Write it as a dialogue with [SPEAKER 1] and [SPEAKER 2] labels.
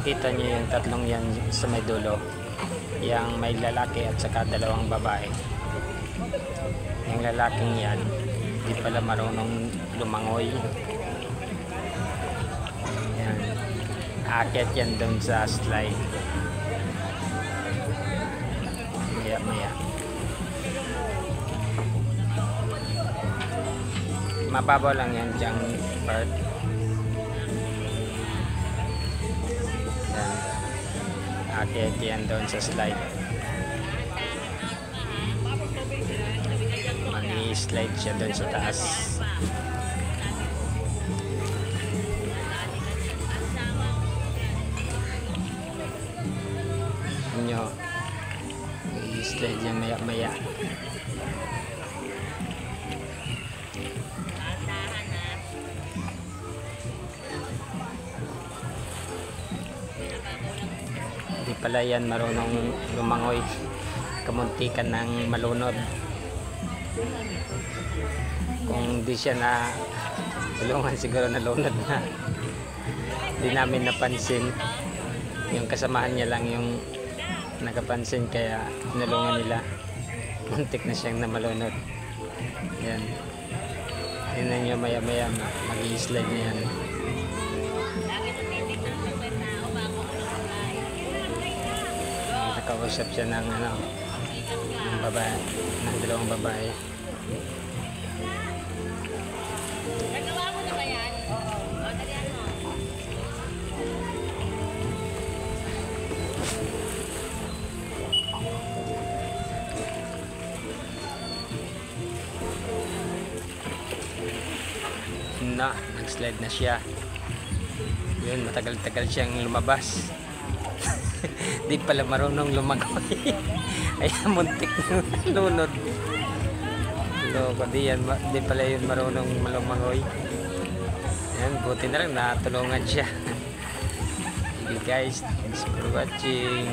[SPEAKER 1] nakikita nyo yung tatlong yan sa may dulo, yung may lalaki at saka dalawang babae. Yung lalaking yan di pala marunong lumangoy. Yan, aakyat yan doon sa slide maya maya. Mababaw lang yan dyang part. Yan, aakyat yan doon sa slide. Mag-i-slide siya doon sa taas. Nyo, mag-i-slide yan maya maya. Hindi pala yan marunong lumangoy, kamuntikan ng malunod. Kung di siya na tulungan, siguro nalunod na. Di namin napansin. Yung kasamahan niya lang yung nakapansin, kaya tinulungan nila. Muntik na siyang namalunod. Yan, tingnan nyo maya maya mag-i-slide na yan. Nakausap siya ng ng babae, ng dalawang babae.
[SPEAKER 2] Nagawa mo na ba yan? Oo. O, dalihan mo.
[SPEAKER 1] Na, nag-slide na siya. Yun, matagal-tagal siyang lumabas. Di pala marunong lumangoy. Ay, muntik na lunod. Loko, di pala yun marunong lumangoy. Yan, buti na lang natulungan siya. Okay guys, thanks for watching.